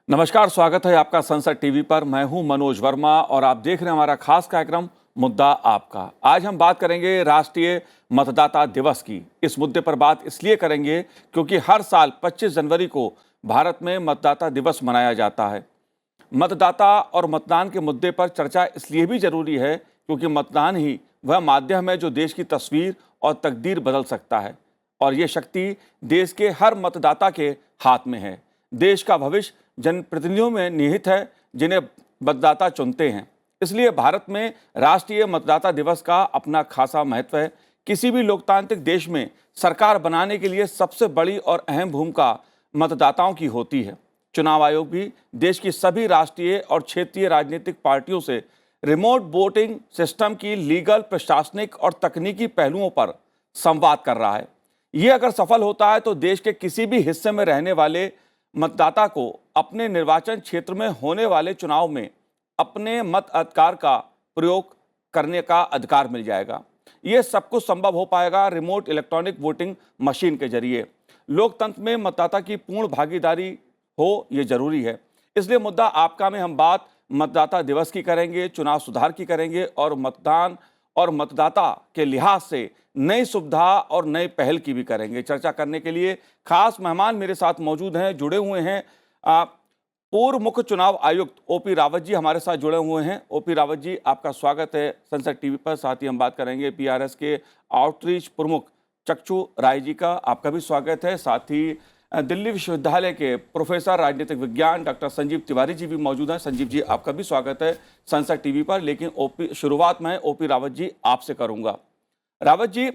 नमस्कार, स्वागत है आपका संसद टीवी पर। मैं हूं मनोज वर्मा और आप देख रहे हैं हमारा खास कार्यक्रम मुद्दा आपका। आज हम बात करेंगे राष्ट्रीय मतदाता दिवस की। इस मुद्दे पर बात इसलिए करेंगे क्योंकि हर साल 25 जनवरी को भारत में मतदाता दिवस मनाया जाता है। मतदाता और मतदान के मुद्दे पर चर्चा इसलिए भी जरूरी है क्योंकि मतदान ही वह माध्यम है जो देश की तस्वीर और तकदीर बदल सकता है, और ये शक्ति देश के हर मतदाता के हाथ में है। देश का भविष्य जनप्रतिनिधियों में निहित है जिन्हें मतदाता चुनते हैं। इसलिए भारत में राष्ट्रीय मतदाता दिवस का अपना खासा महत्व है। किसी भी लोकतांत्रिक देश में सरकार बनाने के लिए सबसे बड़ी और अहम भूमिका मतदाताओं की होती है। चुनाव आयोग भी देश की सभी राष्ट्रीय और क्षेत्रीय राजनीतिक पार्टियों से रिमोट वोटिंग सिस्टम की लीगल, प्रशासनिक और तकनीकी पहलुओं पर संवाद कर रहा है। ये अगर सफल होता है तो देश के किसी भी हिस्से में रहने वाले मतदाता को अपने निर्वाचन क्षेत्र में होने वाले चुनाव में अपने मत अधिकार का प्रयोग करने का अधिकार मिल जाएगा। ये सब कुछ संभव हो पाएगा रिमोट इलेक्ट्रॉनिक वोटिंग मशीन के जरिए। लोकतंत्र में मतदाता की पूर्ण भागीदारी हो, ये जरूरी है। इसलिए मुद्दा आपका में हम बात मतदाता दिवस की करेंगे, चुनाव सुधार की करेंगे और मतदान और मतदाता के लिहाज से नई सुविधा और नई पहल की भी करेंगे। चर्चा करने के लिए खास मेहमान मेरे साथ मौजूद हैं, जुड़े हुए हैं। पूर्व मुख्य चुनाव आयुक्त ओपी रावत जी हमारे साथ जुड़े हुए हैं। ओपी रावत जी, आपका स्वागत है संसद टीवी पर। साथ ही हम बात करेंगे पीआरएस के आउटरीच प्रमुख चक्षु राय जी का, आपका भी स्वागत है। साथ ही दिल्ली विश्वविद्यालय के प्रोफेसर राजनीतिक विज्ञान डॉक्टर संजीव तिवारी जी भी मौजूद हैं। संजीव जी, आपका भी स्वागत है संसद टीवी पर। लेकिन शुरुआत में ओपी रावत जी आपसे करूंगा। रावत जी,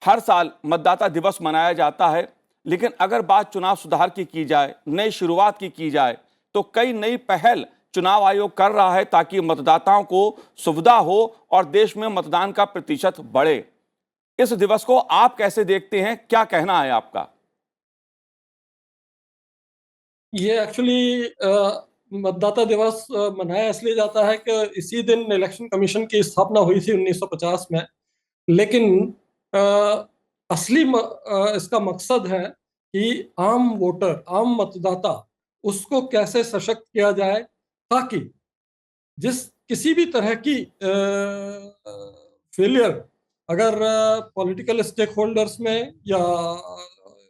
हर साल मतदाता दिवस मनाया जाता है, लेकिन अगर बात चुनाव सुधार की जाए, नई शुरुआत की जाए, तो कई नई पहल चुनाव आयोग कर रहा है ताकि मतदाताओं को सुविधा हो और देश में मतदान का प्रतिशत बढ़े। इस दिवस को आप कैसे देखते हैं, क्या कहना है आपका? ये एक्चुअली मतदाता दिवस मनाया इसलिए जाता है कि इसी दिन इलेक्शन कमीशन की स्थापना हुई थी 1950 में। लेकिन अ, इसका मकसद है कि आम वोटर, आम मतदाता, उसको कैसे सशक्त किया जाए ताकि जिस किसी भी तरह की फेलियर अगर पॉलिटिकल स्टेक होल्डर्स में या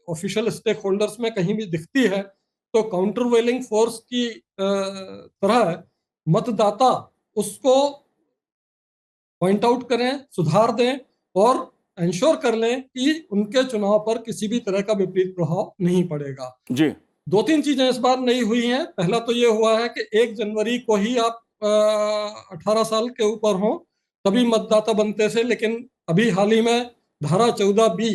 ऑफिशियल स्टेक होल्डर्स में कहीं भी दिखती है तो काउंटरवेलिंग फोर्स की तरह मतदाता उसको पॉइंट आउट करें, सुधार दें और इंश्योर कर लें कि उनके चुनाव पर किसी भी तरह का विपरीत प्रभाव नहीं पड़ेगा। जी। दो तीन चीजें इस बार नई हुई हैं। पहला तो ये हुआ है कि 1 जनवरी को ही आप 18 साल के ऊपर हो तभी मतदाता बनते थे, लेकिन अभी हाल ही में धारा 14B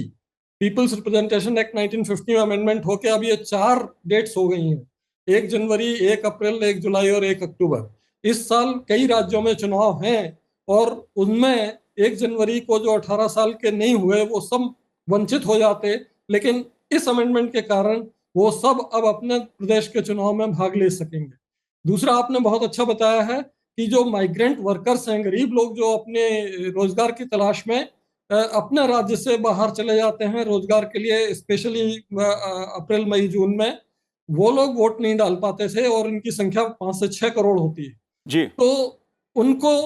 पीपल्स रिप्रेजेंटेशन एक्ट 1950 में अमेंडमेंट होकर अब ये 4 डेट्स हो गई हैं, 1 जनवरी, 1 अप्रैल, 1 जुलाई और 1 अक्टूबर। इस साल कई राज्यों में चुनाव हैं और उनमें 1 जनवरी को जो 18 साल के नहीं हुए वो सब वंचित हो जाते, लेकिन इस अमेंडमेंट के कारण वो सब अब अपने प्रदेश के चुनाव में भाग ले सकेंगे। दूसरा, आपने बहुत अच्छा बताया है कि जो माइग्रेंट वर्कर्स हैं, गरीब लोग जो अपने रोजगार की तलाश में अपने राज्य से बाहर चले जाते हैं रोजगार के लिए, स्पेशली अप्रैल, मई, जून में, वो लोग वोट नहीं डाल पाते थे और इनकी संख्या 5 से 6 करोड़ होती है। जी। तो उनको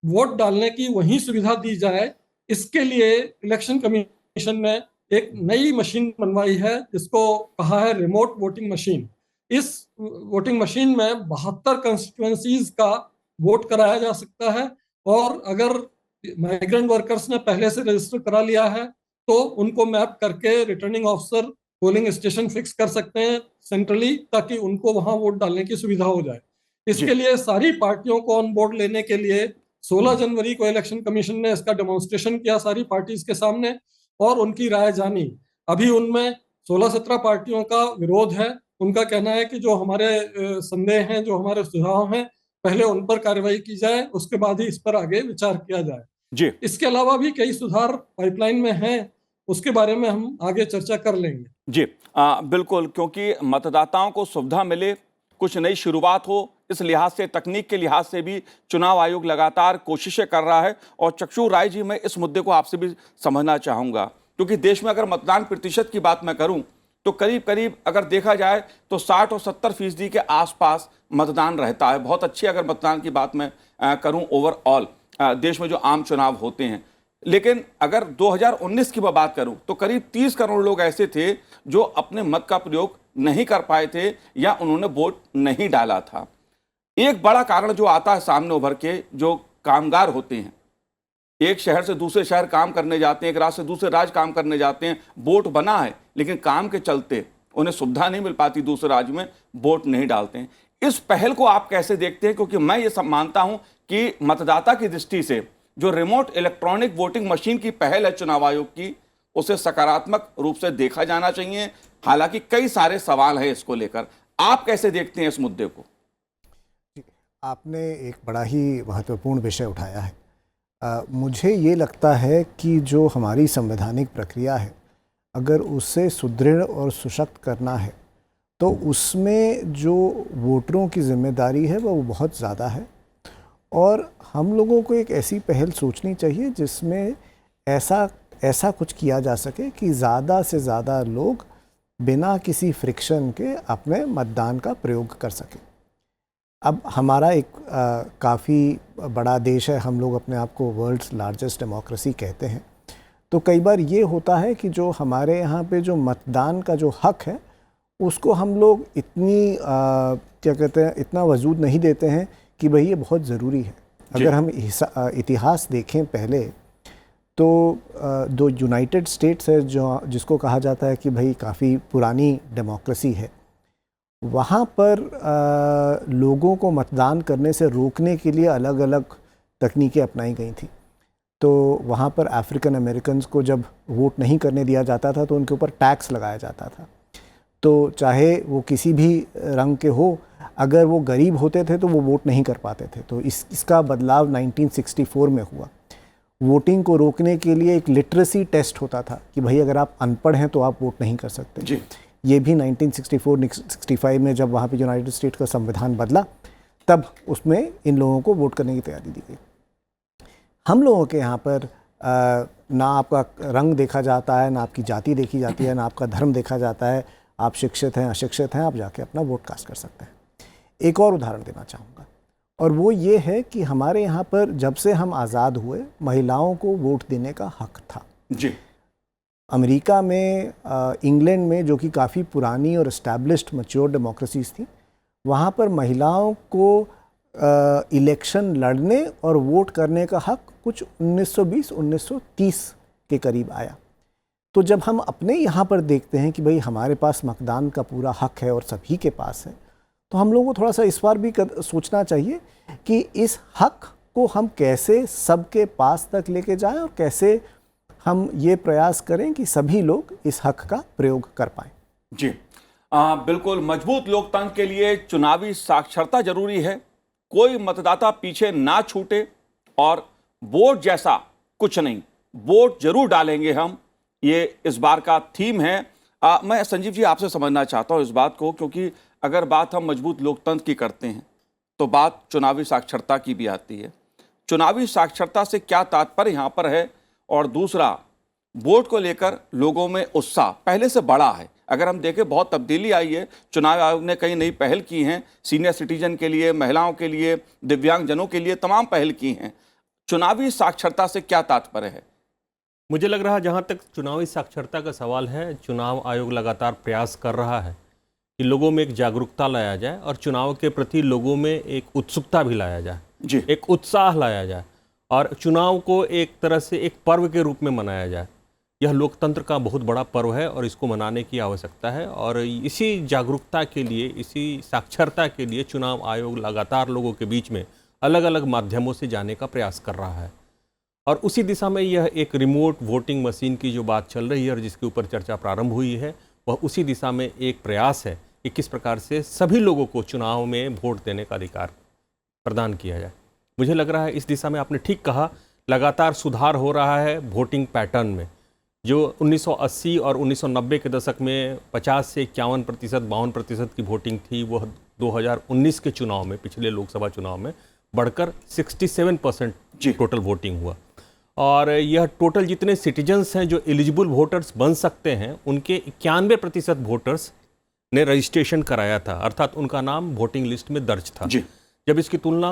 वोट डालने की वही सुविधा दी जाए, इसके लिए इलेक्शन कमीशन ने एक नई मशीन बनवाई है जिसको कहा है रिमोट वोटिंग मशीन। इस वोटिंग मशीन में 72 कंस्टिट्यूएंसीज का वोट कराया जा सकता है और अगर माइग्रेंट वर्कर्स ने पहले से रजिस्टर करा लिया है तो उनको मैप करके returning officer polling station fix कर सकते हैं सेंट्रली, ताकि उनको वहां वोट डालने की सुविधा हो जाए। जी। इसके लिए सारी पार्टियों को ऑन बोर्ड लेने के लिए 16 जनवरी को इलेक्शन कमीशन ने इसका डेमोन्स्ट्रेशन किया सारी पार्टीज के सामने और उनकी राय जानी। अभी उनमें 16-17 पार्टियों का विरोध है। उनका कहना है कि जो हमारे संदेह हैं, जो हमारे सुझाव हैं, पहले उन पर कार्रवाई की जाए, उसके बाद ही इस पर आगे विचार किया जाए। जी। इसके अलावा भी कई सुधार पाइपलाइन में हैं, उसके बारे में हम आगे चर्चा कर लेंगे। जी। बिल्कुल, क्योंकि मतदाताओं को सुविधा मिले, कुछ नई शुरुआत हो, इस लिहाज से, तकनीक के लिहाज से भी चुनाव आयोग लगातार कोशिशें कर रहा है। और चक्षु राय जी, मैं इस मुद्दे को आपसे भी समझना चाहूँगा, क्योंकि देश में अगर मतदान प्रतिशत की बात मैं करूँ तो करीब करीब अगर देखा जाए तो 60 और 70% के आसपास मतदान रहता है। बहुत अच्छी अगर मतदान की बात मैं करूं ओवरऑल देश में जो आम चुनाव होते हैं। लेकिन अगर 2019 की मैं बात करूं तो करीब 30 करोड़ लोग ऐसे थे जो अपने मत का प्रयोग नहीं कर पाए थे या उन्होंने वोट नहीं डाला था। एक बड़ा कारण जो आता है सामने उभर के, जो कामगार होते हैं, एक शहर से दूसरे शहर काम करने जाते हैं, एक राज्य से दूसरे राज्य काम करने जाते हैं, वोट बना है लेकिन काम के चलते उन्हें सुविधा नहीं मिल पाती, दूसरे राज्य में वोट नहीं डालते हैं। इस पहल को आप कैसे देखते हैं? क्योंकि मैं ये सब मानता हूं कि मतदाता की दृष्टि से जो रिमोट इलेक्ट्रॉनिक वोटिंग मशीन की पहल है चुनाव आयोग की, उसे सकारात्मक रूप से देखा जाना चाहिए। हालांकि कई सारे सवाल हैं इसको लेकर, आप कैसे देखते हैं इस मुद्दे को? आपने एक बड़ा ही महत्वपूर्ण विषय उठाया है। मुझे ये लगता है कि जो हमारी संवैधानिक प्रक्रिया है, अगर उसे सुदृढ़ और सशक्त करना है तो उसमें जो वोटरों की जिम्मेदारी है वो बहुत ज़्यादा है। और हम लोगों को एक ऐसी पहल सोचनी चाहिए जिसमें ऐसा कुछ किया जा सके कि ज़्यादा से ज़्यादा लोग बिना किसी फ्रिक्शन के अपने मतदान का प्रयोग कर सकें। अब हमारा एक काफ़ी बड़ा देश है, हम लोग अपने आप को वर्ल्ड्स लार्जेस्ट डेमोक्रेसी कहते हैं। तो कई बार ये होता है कि जो हमारे यहाँ पे जो मतदान का जो हक है उसको हम लोग इतनी क्या कहते हैं, इतना वजूद नहीं देते हैं कि भाई ये बहुत ज़रूरी है। अगर हम इतिहास देखें पहले तो दो यूनाइटेड स्टेट्स है जो जिसको कहा जाता है कि भाई काफ़ी पुरानी डेमोक्रेसी है, वहाँ पर लोगों को मतदान करने से रोकने के लिए अलग अलग तकनीकें अपनाई गई थी। तो वहाँ पर अफ्रीकन अमेरिकन्स को जब वोट नहीं करने दिया जाता था तो उनके ऊपर टैक्स लगाया जाता था। तो चाहे वो किसी भी रंग के हो, अगर वो गरीब होते थे तो वो वोट नहीं कर पाते थे। तो इसका बदलाव 1964 में हुआ। वोटिंग को रोकने के लिए एक लिटरेसी टेस्ट होता था कि भाई अगर आप अनपढ़ हैं तो आप वोट नहीं कर सकते जी। ये भी 1964-65 में जब वहाँ पे यूनाइटेड स्टेट्स का संविधान बदला तब उसमें इन लोगों को वोट करने की तैयारी दी गई। हम लोगों के यहाँ पर ना आपका रंग देखा जाता है, ना आपकी जाति देखी जाती है, ना आपका धर्म देखा जाता है। आप शिक्षित हैं, अशिक्षित हैं, आप जाके अपना वोट कास्ट कर सकते हैं। एक और उदाहरण देना चाहूँगा और वो ये है कि हमारे यहाँ पर जब से हम आज़ाद हुए महिलाओं को वोट देने का हक था जी। अमेरिका में, इंग्लैंड में, जो कि काफ़ी पुरानी और इस्टेब्लिश्ड मैच्योर डेमोक्रेसीज थी, वहाँ पर महिलाओं को इलेक्शन लड़ने और वोट करने का हक कुछ 1920-1930 के करीब आया। तो जब हम अपने यहाँ पर देखते हैं कि भाई हमारे पास मतदान का पूरा हक है और सभी के पास है, तो हम लोगों को थोड़ा सा इस बार भी सोचना चाहिए कि इस हक को हम कैसे सबके पास तक लेके जाएं और कैसे हम ये प्रयास करें कि सभी लोग इस हक का प्रयोग कर पाएं। जी बिल्कुल। मजबूत लोकतंत्र के लिए चुनावी साक्षरता जरूरी है। कोई मतदाता पीछे ना छूटे और वोट जैसा कुछ नहीं, वोट जरूर डालेंगे हम, ये इस बार का थीम है। मैं संजीव जी आपसे समझना चाहता हूं इस बात को, क्योंकि अगर बात हम मजबूत लोकतंत्र की करते हैं तो बात चुनावी साक्षरता की भी आती है। चुनावी साक्षरता से क्या तात्पर्य यहाँ पर है? और दूसरा, वोट को लेकर लोगों में उत्साह पहले से बड़ा है। अगर हम देखें बहुत तब्दीली आई है। चुनाव आयोग ने कई नई पहल की हैं, सीनियर सिटीजन के लिए, महिलाओं के लिए, दिव्यांगजनों के लिए तमाम पहल की हैं। चुनावी साक्षरता से क्या तात्पर्य है? मुझे लग रहा है जहाँ तक चुनावी साक्षरता का सवाल है, चुनाव आयोग लगातार प्रयास कर रहा है कि लोगों में एक जागरूकता लाया जाए और चुनाव के प्रति लोगों में एक उत्सुकता भी लाया जाए जी। एक उत्साह लाया जाए और चुनाव को एक तरह से एक पर्व के रूप में मनाया जाए। यह लोकतंत्र का बहुत बड़ा पर्व है और इसको मनाने की आवश्यकता है। और इसी जागरूकता के लिए, इसी साक्षरता के लिए चुनाव आयोग लगातार लोगों के बीच में अलग अलग माध्यमों से जाने का प्रयास कर रहा है। और उसी दिशा में यह एक रिमोट वोटिंग मशीन की जो बात चल रही है और जिसके ऊपर चर्चा प्रारंभ हुई है, वह उसी दिशा में एक प्रयास है कि किस प्रकार से सभी लोगों को चुनाव में वोट देने का अधिकार प्रदान किया जाए। मुझे लग रहा है इस दिशा में आपने ठीक कहा, लगातार सुधार हो रहा है वोटिंग पैटर्न में। जो 1980 और 1990 के दशक में 50 से 51%, 52% की वोटिंग थी, वह 2019 के चुनाव में, पिछले लोकसभा चुनाव में बढ़कर 67% टोटल वोटिंग हुआ। और यह टोटल जितने सिटीजन्स हैं जो एलिजिबल वोटर्स बन सकते हैं, उनके 91% वोटर्स ने रजिस्ट्रेशन कराया था, अर्थात उनका नाम वोटिंग लिस्ट में दर्ज था। जी। जब इसकी तुलना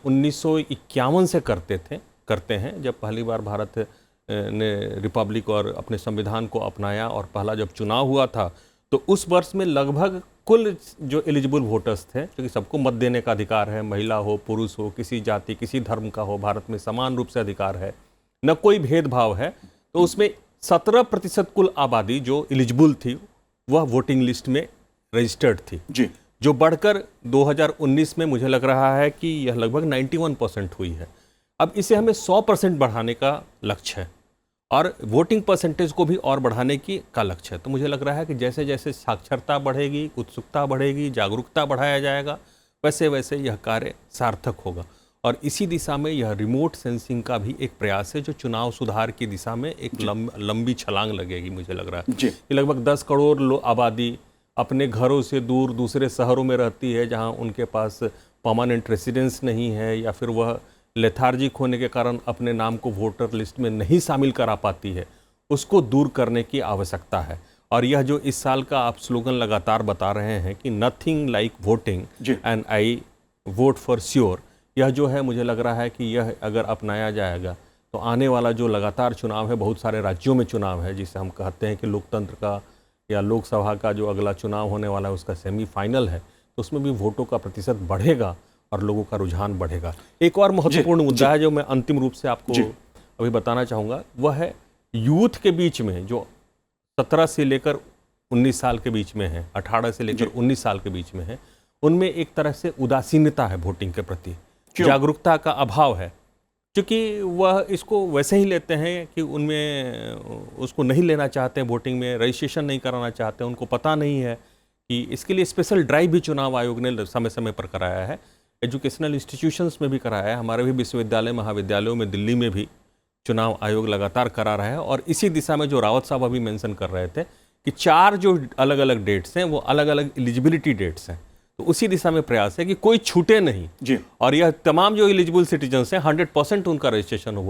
1951 से करते हैं, जब पहली बार भारत ने रिपब्लिक और अपने संविधान को अपनाया और पहला जब चुनाव हुआ था, तो उस वर्ष में लगभग कुल जो एलिजिबल वोटर्स थे, क्योंकि सबको मत देने का अधिकार है, महिला हो, पुरुष हो, किसी जाति, किसी धर्म का हो, भारत में समान रूप से अधिकार है, न कोई भेदभाव है, तो उसमें 17% कुल आबादी जो एलिजिबल थी वह वोटिंग लिस्ट में रजिस्टर्ड थी, जी। जो बढ़कर 2019 में मुझे लग रहा है कि यह लगभग 91% हुई है। अब इसे हमें 100% बढ़ाने का लक्ष्य है और वोटिंग परसेंटेज को भी और बढ़ाने का लक्ष्य है। तो मुझे लग रहा है कि जैसे जैसे साक्षरता बढ़ेगी, उत्सुकता बढ़ेगी, जागरूकता बढ़ाया जाएगा, वैसे वैसे यह कार्य सार्थक होगा। और इसी दिशा में यह रिमोट सेंसिंग का भी एक प्रयास है, जो चुनाव सुधार की दिशा में एक लंबी छलांग लगेगी। मुझे लग रहा है जी। कि लगभग 10 करोड़ आबादी अपने घरों से दूर दूसरे शहरों में रहती है, जहां उनके पास परमानेंट रेसिडेंस नहीं है, या फिर वह लेथार्जिक होने के कारण अपने नाम को वोटर लिस्ट में नहीं शामिल करा पाती है, उसको दूर करने की आवश्यकता है। और यह जो इस साल का आप स्लोगन लगातार बता रहे हैं कि nothing like voting and I vote for sure, यह जो है मुझे लग रहा है कि यह अगर अपनाया जाएगा तो आने वाला जो लगातार चुनाव है, बहुत सारे राज्यों में चुनाव है, जिसे हम कहते हैं कि लोकतंत्र का या लोकसभा का जो अगला चुनाव होने वाला है उसका सेमीफाइनल है, तो उसमें भी वोटों का प्रतिशत बढ़ेगा और लोगों का रुझान बढ़ेगा। एक और महत्वपूर्ण मुद्दा है जो मैं अंतिम रूप से आपको अभी बताना चाहूँगा, वह है यूथ के बीच में, जो 17 से लेकर 19 साल के बीच में है, 18 से लेकर 19 साल के बीच में है, उनमें एक तरह से उदासीनता है वोटिंग के प्रति, जागरूकता का अभाव है, क्योंकि वह इसको वैसे ही लेते हैं कि उनमें उसको नहीं लेना चाहते हैं, वोटिंग में रजिस्ट्रेशन नहीं कराना चाहते हैं, उनको पता नहीं है कि इसके लिए स्पेशल ड्राइव भी चुनाव आयोग ने समय समय पर कराया है, एजुकेशनल इंस्टीट्यूशंस में भी कराया है, हमारे भी विश्वविद्यालय महाविद्यालयों में दिल्ली में भी चुनाव आयोग लगातार करा रहा है। और इसी दिशा में जो रावत साहब अभी मेंशन कर रहे थे कि 4 जो अलग अलग डेट्स हैं वो अलग अलग एलिजिबिलिटी डेट्स हैं, तो उसी दिशा में प्रयास है कि कोई छूटे नहीं जी। और यह तमाम जो एलिजिबल सिटीजन्स हैं 100% उनका रजिस्ट्रेशन हो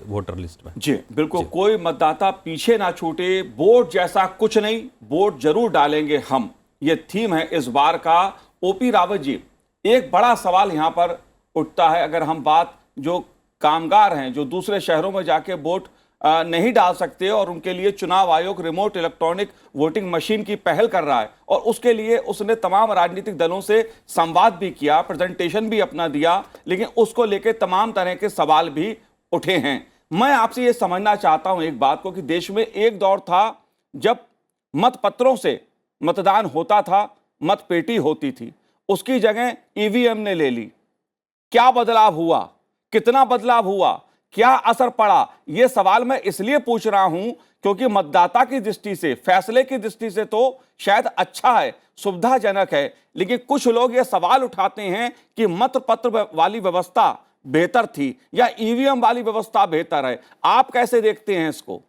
वोटर लिस्ट में। जी बिल्कुल, कोई मतदाता पीछे ना छूटे। वोट जैसा कुछ नहीं, वोट जरूर डालेंगे हम, ये थीम है इस बार का। ओपी रावत जी, एक बड़ा सवाल यहां पर उठता है, अगर हम बात जो कामगार हैं जो दूसरे शहरों में जाके वोट नहीं डाल सकते और उनके लिए चुनाव आयोग रिमोट इलेक्ट्रॉनिक वोटिंग मशीन की पहल कर रहा है और उसके लिए उसने तमाम राजनीतिक दलों से संवाद भी किया, प्रेजेंटेशन भी अपना दिया, लेकिन उसको लेकर तमाम तरह के सवाल भी उठे हैं। मैं आपसे ये समझना चाहता हूं एक बात को कि देश में एक दौर था जब मतपत्रों से मतदान होता था, मतपेटी होती थी, उसकी जगह ईवीएम ने ले ली। क्या बदलाव हुआ, कितना बदलाव हुआ, क्या असर पड़ा, यह सवाल मैं इसलिए पूछ रहा हूं क्योंकि मतदाता की दृष्टि से, फैसले की दृष्टि से तो शायद अच्छा है, सुविधाजनक है, लेकिन कुछ लोग यह सवाल उठाते हैं कि मतपत्र वाली व्यवस्था बेहतर थी या ईवीएम वाली व्यवस्था बेहतर है। आप कैसे देखते हैं इसको?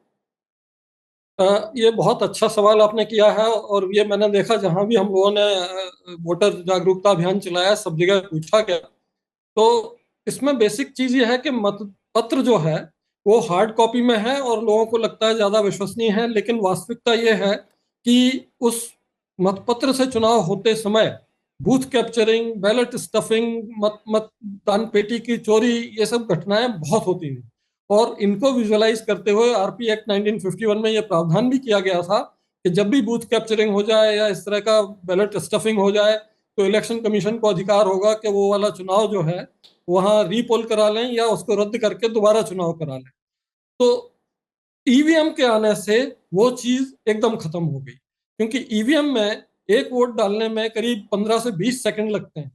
ये बहुत अच्छा सवाल आपने किया है और ये मैंने देखा जहां भी हम लोगों ने वोटर जागरूकता अभियान चलाया, सब जगह पूछा गया। तो इसमें बेसिक चीज ये है कि मतपत्र जो है वो हार्ड कॉपी में है और लोगों को लगता है ज्यादा विश्वसनीय है, लेकिन वास्तविकता ये है कि उस मतपत्र से चुनाव होते समय बूथ कैप्चरिंग, बैलेट स्टफिंग, मतदान पेटी की चोरी, ये सब घटनाएं बहुत होती हैं और इनको विजुअलाइज करते हुए आरपी एक्ट 1951 में यह प्रावधान भी किया गया था कि जब भी बूथ कैप्चरिंग हो जाए या इस तरह का बैलेट स्टफिंग हो जाए तो इलेक्शन कमीशन को अधिकार होगा कि वो वाला चुनाव जो है वहां रीपोल करा लें या उसको रद्द करके दोबारा चुनाव करा लें। तो ईवीएम के आने से वो चीज एकदम खत्म हो गई, क्योंकि ईवीएम में एक वोट डालने में करीब 15 से 20 सेकंड लगते हैं।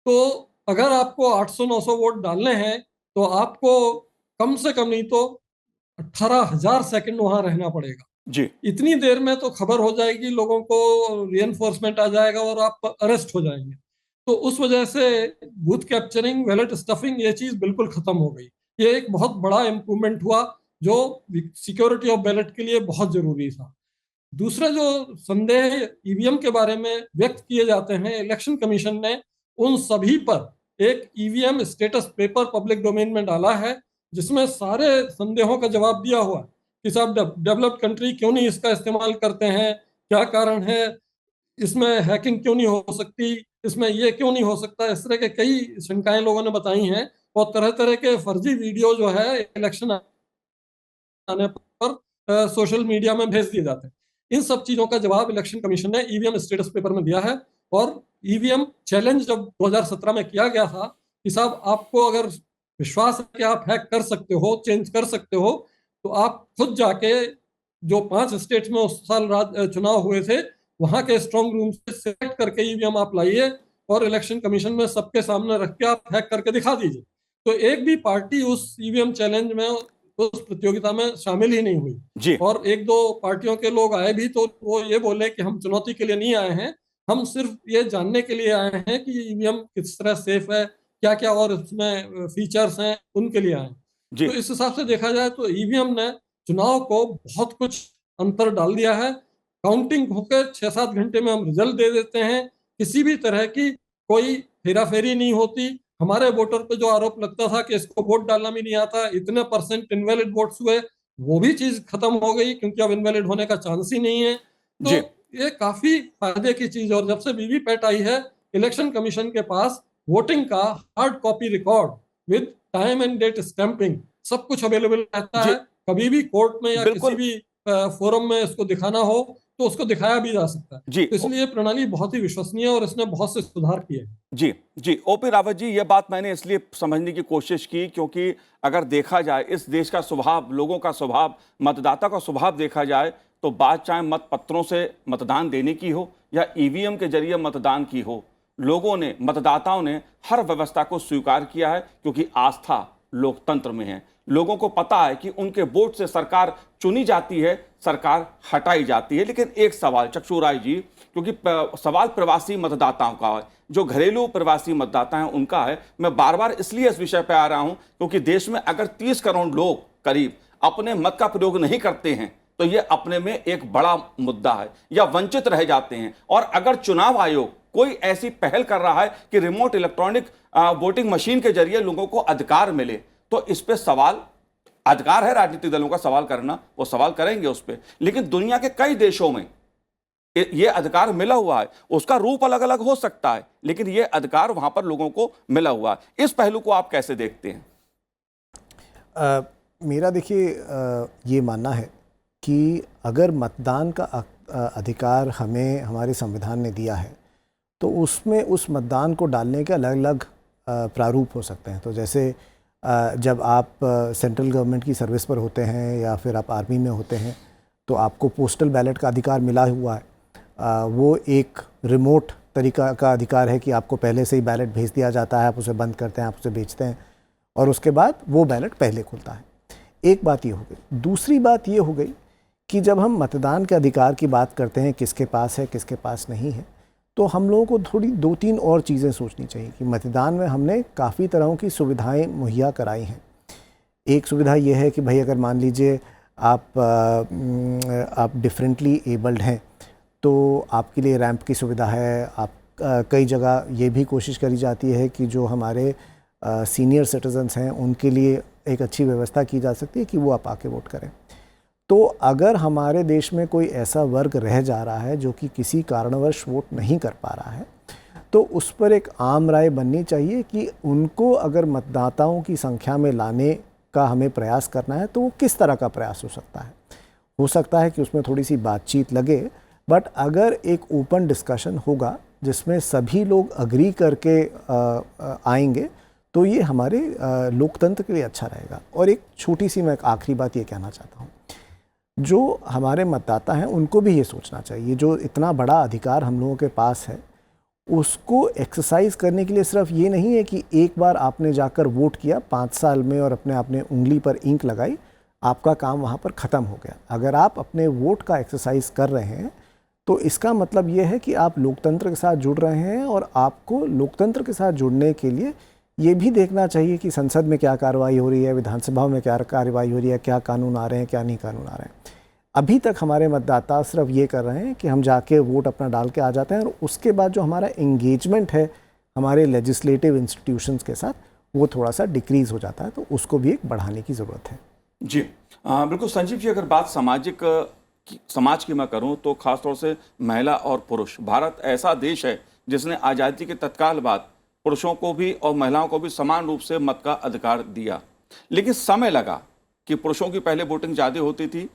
तो अगर आपको 800-900 वोट डालने हैं तो आपको कम से कम नहीं तो 18,000 सेकंड वहां रहना पड़ेगा जी। इतनी देर में तो खबर हो जाएगी, लोगों को रीएनफोर्समेंट आ जाएगा और आप अरेस्ट हो जाएंगे। तो उस वजह से बूथ कैप्चरिंग, बैलेट स्टफिंग, ये चीज बिल्कुल खत्म हो गई। ये एक बहुत बड़ा इम्प्रूवमेंट हुआ जो सिक्योरिटी ऑफ बैलेट के लिए बहुत जरूरी था। दूसरा जो संदेह ईवीएम के बारे में व्यक्त किए जाते हैं, इलेक्शन कमीशन ने उन सभी पर एक EVM status paper public domain में डाला है जिसमें सारे संदेहों का जवाब दिया हुआ है कि साहब डेवलप्ड कंट्री क्यों नहीं इसका इस्तेमाल करते हैं, क्या कारण है, इसमें हैकिंग क्यों नहीं हो सकती, इसमें ये क्यों नहीं हो सकता, इस तरह के कई शंकाएं लोगों ने बताई हैं। और तरह तरह के फर्जी वीडियो जो है इलेक्शन आने पर सोशल मीडिया में भेज दिए जाते हैं। इन सब चीजों का जवाब इलेक्शन कमीशन ने ईवीएम स्टेटस पेपर में दिया है। और ईवीएम चैलेंज जब 2017 में किया गया था कि साहब आपको अगर विश्वास है कि आप हैक कर सकते हो, चेंज कर सकते हो, तो आप खुद जाके जो 5 स्टेट्स में उस साल चुनाव हुए थे वहां के स्ट्रॉन्ग रूम से सिलेक्ट करके ईवीएम आप लाइए और इलेक्शन कमीशन में सबके सामने रख के आप हैक करके दिखा दीजिए। तो एक भी पार्टी उस ईवीएम चैलेंज में, उस प्रतियोगिता में शामिल ही नहीं हुई। जी और एक दो पार्टियों के लोग आए भी तो वो ये बोले कि हम चुनौती के लिए नहीं आए हैं, हम सिर्फ ये जानने के लिए आए हैं कि ईवीएम किस तरह सेफ है, क्या क्या और इसमें फीचर्स हैं, उनके लिए आए हैं। जी तो इस हिसाब से देखा जाए तो ईवीएम ने चुनाव को बहुत कुछ अंतर डाल दिया है। काउंटिंग होकर 6-7 घंटे में हम रिजल्ट दे देते हैं, किसी भी तरह की कोई हेराफेरी नहीं होती। हमारे वोटर पे जो आरोप लगता था कि इसको वोट डालना भी नहीं आता, इतने परसेंट इनवैलिड वोट्स हुए, वो भी चीज खत्म हो गई क्योंकि अब इनवैलिड होने का चांस ही नहीं है। तो जी ये काफी फायदे की चीज है। और जब से वीवीपैट आई है, इलेक्शन कमीशन के पास वोटिंग का hard copy record with time and date stamping सब कुछ अवेलेबल रहता जी है। कभी भी कोर्ट में या किसी बिल्कुल भी फोरम में इसको दिखाना हो तो उसको दिखाया भी जा सकता है। जी तो इसलिए ये प्रणाली बहुत ही विश्वसनीय है और इसने बहुत से सुधार किए हैं। जी जी ओपी रावत जी, ये बात मैंने इसलिए समझने की कोशिश की क्योंकि अगर देखा जाए इस देश का स्वभाव, लोगों का स्वभाव, मतदाता का स्वभाव देखा जाए तो बात चाहे मत पत्रों से मतदान देने की हो या ईवीएम के जरिए मतदान की हो, लोगों ने, मतदाताओं ने हर व्यवस्था को स्वीकार किया है क्योंकि आस्था लोकतंत्र में है। लोगों को पता है कि उनके वोट से सरकार चुनी जाती है, सरकार हटाई जाती है। लेकिन एक सवाल चक्षु राय जी, क्योंकि सवाल प्रवासी मतदाताओं का है, जो घरेलू प्रवासी मतदाता हैं उनका है, मैं बार बार इसलिए इस विषय पर आ रहा हूं क्योंकि देश में अगर 30 करोड़ लोग करीब अपने मत का प्रयोग नहीं करते हैं तो ये अपने में एक बड़ा मुद्दा है, या वंचित रह जाते हैं। और अगर चुनाव आयोग कोई ऐसी पहल कर रहा है कि रिमोट इलेक्ट्रॉनिक वोटिंग मशीन के जरिए लोगों को अधिकार मिले, तो इस पे सवाल, अधिकार है राजनीतिक दलों का सवाल करना, वो सवाल करेंगे उस पे। लेकिन दुनिया के कई देशों में ये अधिकार मिला हुआ है, उसका रूप अलग अलग हो सकता है लेकिन ये अधिकार वहां पर लोगों को मिला हुआ है। इस पहलू को आप कैसे देखते हैं? मेरा देखिए ये मानना है कि अगर मतदान का अधिकार हमें हमारे संविधान ने दिया है तो उसमें उस मतदान को डालने के अलग अलग प्रारूप हो सकते हैं। तो जैसे जब आप सेंट्रल गवर्नमेंट की सर्विस पर होते हैं या फिर आप आर्मी में होते हैं तो आपको पोस्टल बैलेट का अधिकार मिला हुआ है। वो एक रिमोट तरीका का अधिकार है कि आपको पहले से ही बैलेट भेज दिया जाता है, आप उसे बंद करते हैं, आप उसे बेचते हैं और उसके बाद वो बैलेट पहले खुलता है। एक बात ये हो गई। दूसरी बात ये हो गई कि जब हम मतदान के अधिकार की बात करते हैं, किसके पास है किसके पास नहीं है, तो हम लोगों को थोड़ी 2-3 और चीज़ें सोचनी चाहिए कि मतदान में हमने काफ़ी तरह की सुविधाएं मुहैया कराई हैं। एक सुविधा ये है कि भाई अगर मान लीजिए आप डिफरेंटली एबल्ड हैं तो आपके लिए रैंप की सुविधा है। आप कई जगह ये भी कोशिश करी जाती है कि जो हमारे सीनियर सिटीजन्स हैं उनके लिए एक अच्छी व्यवस्था की जा सकती है कि वो आप आके वोट करें। तो अगर हमारे देश में कोई ऐसा वर्ग रह जा रहा है जो कि किसी कारणवश वोट नहीं कर पा रहा है तो उस पर एक आम राय बननी चाहिए कि उनको अगर मतदाताओं की संख्या में लाने का हमें प्रयास करना है तो वो किस तरह का प्रयास हो सकता है। हो सकता है कि उसमें थोड़ी सी बातचीत लगे, बट अगर एक ओपन डिस्कशन होगा जिसमें सभी लोग अग्री करके आएंगे तो ये हमारे लोकतंत्र के लिए अच्छा रहेगा। और एक छोटी सी मैं एक आखिरी बात ये कहना चाहता हूँ, जो हमारे मतदाता हैं उनको भी ये सोचना चाहिए, जो इतना बड़ा अधिकार हम लोगों के पास है उसको एक्सरसाइज करने के लिए सिर्फ ये नहीं है कि एक बार आपने जाकर वोट किया 5 साल में और अपने आपने उंगली पर इंक लगाई, आपका काम वहाँ पर ख़त्म हो गया। अगर आप अपने वोट का एक्सरसाइज कर रहे हैं तो इसका मतलब ये है कि आप लोकतंत्र के साथ जुड़ रहे हैं। और आपको लोकतंत्र के साथ जुड़ने के लिए ये भी देखना चाहिए कि संसद में क्या कार्रवाई हो रही है, विधानसभा में क्या कार्रवाई हो रही है, क्या कानून आ रहे हैं, क्या नहीं कानून आ रहे हैं। अभी तक हमारे मतदाता सिर्फ ये कर रहे हैं कि हम जाके वोट अपना डाल के आ जाते हैं और उसके बाद जो हमारा एंगेजमेंट है हमारे लेजिस्लेटिव इंस्टीट्यूशंस के साथ वो थोड़ा सा डिक्रीज़ हो जाता है, तो उसको भी एक बढ़ाने की ज़रूरत है। जी बिल्कुल संजीव जी, अगर बात समाज की मैं करूं तो खासतौर से महिला और पुरुष, भारत ऐसा देश है जिसने आज़ादी के तत्काल बाद पुरुषों को भी और महिलाओं को भी समान रूप से मत का अधिकार दिया, लेकिन समय लगा कि पुरुषों की पहले वोटिंग ज़्यादा होती थी,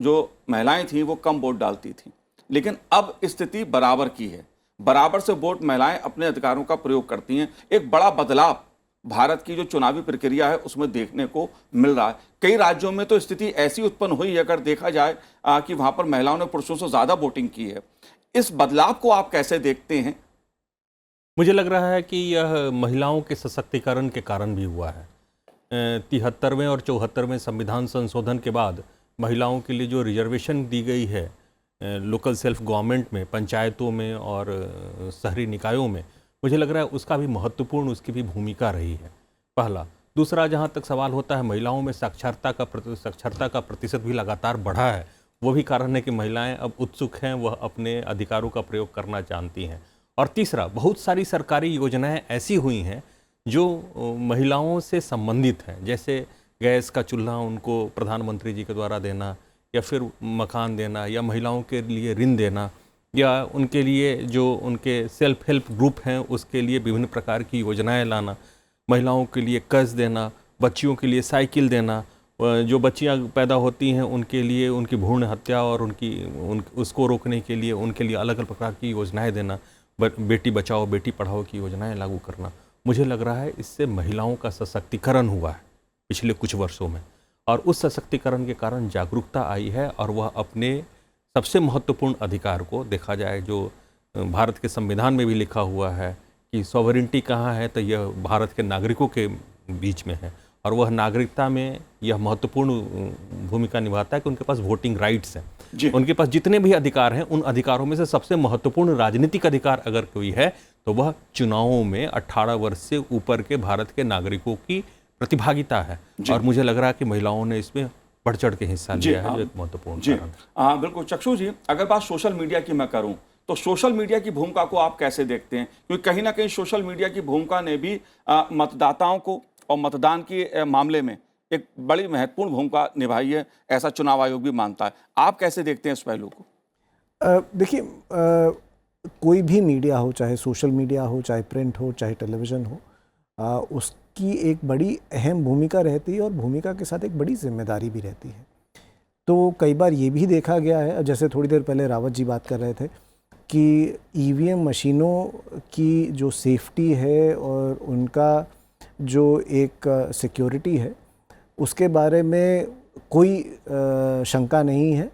जो महिलाएं थीं वो कम वोट डालती थीं, लेकिन अब स्थिति बराबर की है, बराबर से वोट महिलाएं अपने अधिकारों का प्रयोग करती हैं। एक बड़ा बदलाव भारत की जो चुनावी प्रक्रिया है उसमें देखने को मिल रहा है। कई राज्यों में तो स्थिति ऐसी उत्पन्न हुई है, अगर देखा जाए कि वहां पर महिलाओं ने पुरुषों से ज्यादा वोटिंग की है। इस बदलाव को आप कैसे देखते हैं? मुझे लग रहा है कि यह महिलाओं के सशक्तिकरण के कारण भी हुआ है। 73वें और 74वें संविधान संशोधन के बाद महिलाओं के लिए जो रिजर्वेशन दी गई है लोकल सेल्फ गवर्नमेंट में, पंचायतों में और शहरी निकायों में, मुझे लग रहा है उसका भी महत्वपूर्ण उसकी भी भूमिका रही है, पहला। दूसरा, जहाँ तक सवाल होता है महिलाओं में साक्षरता का प्रतिशत भी लगातार बढ़ा है, वो भी कारण है कि महिलाएं अब उत्सुक हैं, वह अपने अधिकारों का प्रयोग करना जानती हैं। और तीसरा, बहुत सारी सरकारी योजनाएं ऐसी हुई हैं जो महिलाओं से संबंधित हैं, जैसे गैस का चूल्हा उनको प्रधानमंत्री जी के द्वारा देना, या फिर मकान देना, या महिलाओं के लिए ऋण देना, या उनके लिए जो उनके सेल्फ हेल्प ग्रुप हैं उसके लिए विभिन्न प्रकार की योजनाएं लाना, महिलाओं के लिए कर्ज देना, बच्चियों के लिए साइकिल देना, जो बच्चियां पैदा होती हैं उनके लिए उनकी भ्रूण हत्या और उसको रोकने के लिए उनके लिए अलग अलग प्रकार की योजनाएं देना, बेटी बचाओ बेटी पढ़ाओ की योजनाएं लागू करना। मुझे लग रहा है इससे महिलाओं का सशक्तिकरण हुआ है पिछले कुछ वर्षों में, और उस सशक्तिकरण के कारण जागरूकता आई है, और वह अपने सबसे महत्वपूर्ण अधिकार को, देखा जाए जो भारत के संविधान में भी लिखा हुआ है कि सॉवरेंटी कहाँ है, तो यह भारत के नागरिकों के बीच में है, और वह नागरिकता में यह महत्वपूर्ण भूमिका निभाता है कि उनके पास वोटिंग राइट्स हैं। उनके पास जितने भी अधिकार हैं, उन अधिकारों में से सबसे महत्वपूर्ण राजनीतिक अधिकार अगर कोई है तो वह चुनावों में 18 वर्ष से ऊपर के भारत के नागरिकों की प्रतिभागिता है, और मुझे लग रहा है कि महिलाओं ने इसमें बढ़ चढ़ के हिस्सा लिया है, जो एक महत्वपूर्ण कारण। बिल्कुल चक्षु जी, अगर बात सोशल मीडिया की मैं करूं तो सोशल मीडिया की भूमिका को आप कैसे देखते हैं? क्योंकि कहीं ना कहीं सोशल मीडिया की भूमिका ने भी मतदाताओं को और मतदान के मामले में एक बड़ी महत्वपूर्ण भूमिका निभाई है, ऐसा चुनाव आयोग भी मानता है। आप कैसे देखते हैं इस पहलू को? देखिए, कोई भी मीडिया हो, चाहे सोशल मीडिया हो, चाहे प्रिंट हो, चाहे टेलीविज़न हो, उसकी एक बड़ी अहम भूमिका रहती है, और भूमिका के साथ एक बड़ी जिम्मेदारी भी रहती है। तो कई बार ये भी देखा गया है, जैसे थोड़ी देर पहले रावत जी बात कर रहे थे कि ईवीएम मशीनों की जो सेफ्टी है और उनका जो एक सिक्योरिटी है, उसके बारे में कोई शंका नहीं है,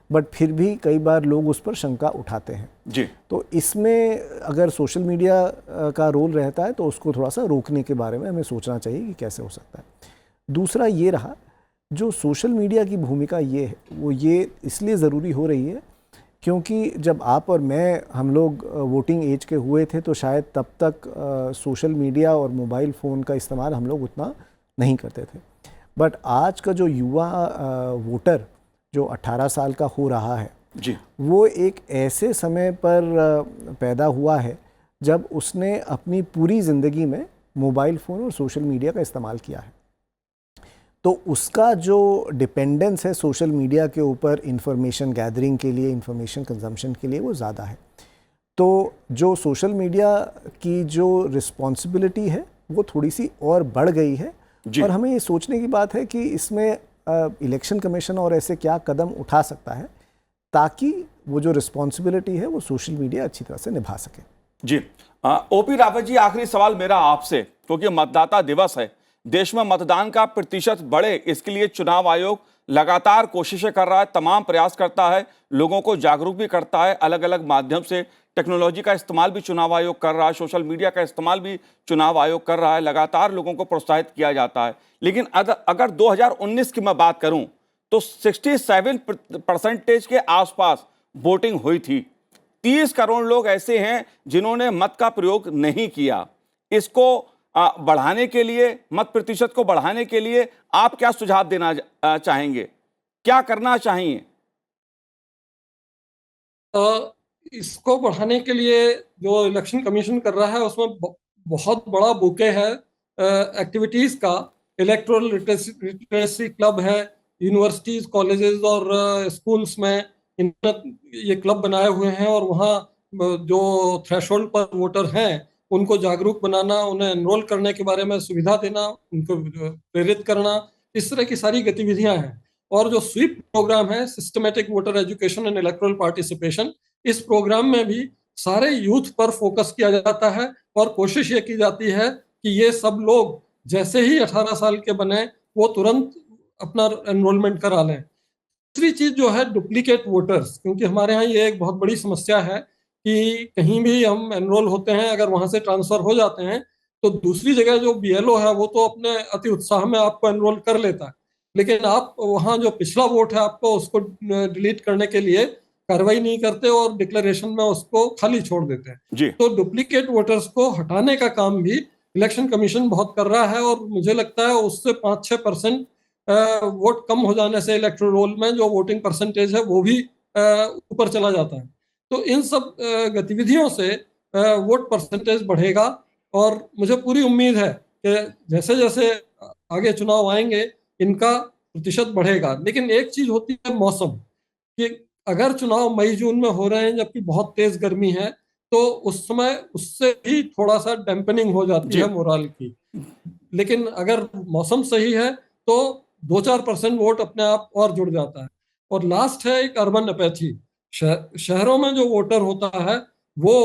बट फिर भी कई बार लोग उस पर शंका उठाते हैं जी। तो इसमें अगर सोशल मीडिया का रोल रहता है तो उसको थोड़ा सा रोकने के बारे में हमें सोचना चाहिए कि कैसे हो सकता है। दूसरा ये रहा, जो सोशल मीडिया की भूमिका ये है, वो ये इसलिए ज़रूरी हो रही है क्योंकि जब आप और मैं, हम लोग वोटिंग एज के हुए थे तो शायद तब तक सोशल मीडिया और मोबाइल फ़ोन का इस्तेमाल हम लोग उतना नहीं करते थे। बट आज का जो युवा वोटर जो 18 साल का हो रहा है जी, वो एक ऐसे समय पर पैदा हुआ है जब उसने अपनी पूरी ज़िंदगी में मोबाइल फ़ोन और सोशल मीडिया का इस्तेमाल किया है। तो उसका जो डिपेंडेंस है सोशल मीडिया के ऊपर इंफॉर्मेशन गैदरिंग के लिए, इंफॉर्मेशन कंजम्पशन के लिए, वो ज़्यादा है। तो जो सोशल मीडिया की जो रिस्पॉन्सिबिलिटी है वो थोड़ी सी और बढ़ गई है, और हमें ये सोचने की बात है कि इसमें इलेक्शन कमीशन और ऐसे क्या कदम उठा सकता है ताकि वो जो रिस्पॉन्सिबिलिटी है वो सोशल मीडिया अच्छी तरह से निभा सके। जी, ओपी रावत जी, आखिरी सवाल मेरा आपसे, क्योंकि मतदाता दिवस है, देश में मतदान का प्रतिशत बढ़े, इसके लिए चुनाव आयोग लगातार कोशिशें कर रहा है, तमाम प्रयास करता है, लोगों को जागरूक भी करता है, अलग अलग माध्यम से टेक्नोलॉजी का इस्तेमाल भी चुनाव आयोग कर रहा है, सोशल मीडिया का इस्तेमाल भी चुनाव आयोग कर रहा है, लगातार लोगों को प्रोत्साहित किया जाता है। लेकिन अगर 2019 की मैं बात करूं तो 67% के आसपास वोटिंग हुई थी। 30 करोड़ लोग ऐसे हैं जिन्होंने मत का प्रयोग नहीं किया। इसको बढ़ाने के लिए, मत प्रतिशत को बढ़ाने के लिए आप क्या सुझाव देना चाहेंगे, क्या करना चाहिए? इसको बढ़ाने के लिए जो इलेक्शन कमीशन कर रहा है उसमें बहुत बड़ा बुके है, एक्टिविटीज का इलेक्ट्रल लिटरेसी क्लब है, यूनिवर्सिटीज, कॉलेजेस और स्कूल्स में ये क्लब बनाए हुए हैं, और वहाँ जो थ्रेशोल्ड पर वोटर हैं उनको जागरूक बनाना, उन्हें एनरोल करने के बारे में सुविधा देना, उनको प्रेरित करना, इस तरह की सारी गतिविधियां हैं। और जो स्वीप प्रोग्राम है, systematic voter education and electoral participation, इस प्रोग्राम में भी सारे यूथ पर फोकस किया जाता है और कोशिश ये की जाती है कि ये सब लोग जैसे ही 18 साल के बने वो तुरंत अपना एनरोलमेंट करा लें। दूसरी चीज जो है डुप्लीकेट वोटर्स, क्योंकि हमारे यहाँ ये एक बहुत बड़ी समस्या है कि कहीं भी हम एनरोल होते हैं, अगर वहां से ट्रांसफर हो जाते हैं तो दूसरी जगह जो बीएलओ है वो तो अपने अति उत्साह में आपको एनरोल कर लेता है, लेकिन आप वहाँ जो पिछला वोट है आपको उसको डिलीट करने के लिए कार्रवाई नहीं करते और डिक्लेरेशन में उसको खाली छोड़ देते हैं। जी तो डुप्लीकेट वोटर्स को हटाने का काम भी इलेक्शन कमीशन बहुत कर रहा है, और मुझे लगता है उससे 5-6% वोट कम हो जाने से इलेक्टोरल रोल में जो वोटिंग परसेंटेज है वो भी ऊपर चला जाता है। तो इन सब गतिविधियों से वोट परसेंटेज बढ़ेगा, और मुझे पूरी उम्मीद है कि जैसे जैसे आगे चुनाव आएंगे इनका प्रतिशत बढ़ेगा। लेकिन एक चीज होती है मौसम, कि अगर चुनाव मई जून में हो रहे हैं जबकि बहुत तेज गर्मी है, तो उस समय उससे भी थोड़ा सा डैम्पनिंग हो जाती जी है मोराल की। लेकिन अगर मौसम सही है तो 2-4% वोट अपने आप और जुड़ जाता है। और लास्ट है एक अर्बन अपैथी, शहरों में जो वोटर होता है वो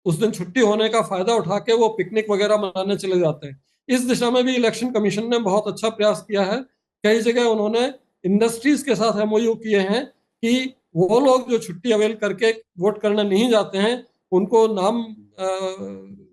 उस दिन छुट्टी होने का फायदा उठा के वो पिकनिक वगैरह मनाने चले जाते हैं। इस दिशा में भी इलेक्शन कमीशन ने बहुत अच्छा प्रयास किया है। कई जगह उन्होंने इंडस्ट्रीज के साथ एमओयू किए हैं कि वो लोग जो छुट्टी अवेल करके वोट करने नहीं जाते हैं उनको नाम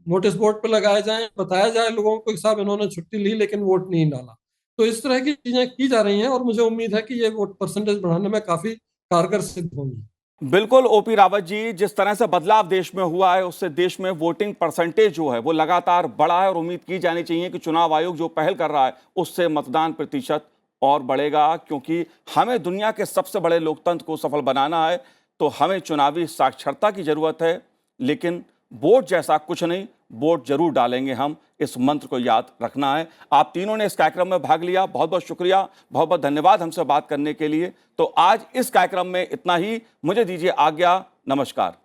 नोटिस बोर्ड पे लगाए जाएं, बताया जाए लोगों को कि साहब इन्होंने छुट्टी ली लेकिन वोट नहीं डाला। तो इस तरह की चीजें की जा रही हैं और मुझे उम्मीद है कि ये वोट परसेंटेज बढ़ाने में काफी कारगर सिद्ध होंगी। बिल्कुल ओपी रावत जी, जिस तरह से बदलाव देश में हुआ है उससे देश में वोटिंग परसेंटेज जो है वो लगातार बढ़ा है, और उम्मीद की जानी चाहिए कि चुनाव आयोग जो पहल कर रहा है उससे मतदान प्रतिशत और बढ़ेगा, क्योंकि हमें दुनिया के सबसे बड़े लोकतंत्र को सफल बनाना है तो हमें चुनावी साक्षरता की जरूरत है। लेकिन वोट जैसा कुछ नहीं, वोट जरूर डालेंगे हम, इस मंत्र को याद रखना है। आप तीनों ने इस कार्यक्रम में भाग लिया, बहुत बहुत शुक्रिया, बहुत बहुत धन्यवाद हमसे बात करने के लिए। तो आज इस कार्यक्रम में इतना ही, मुझे दीजिए आज्ञा, नमस्कार।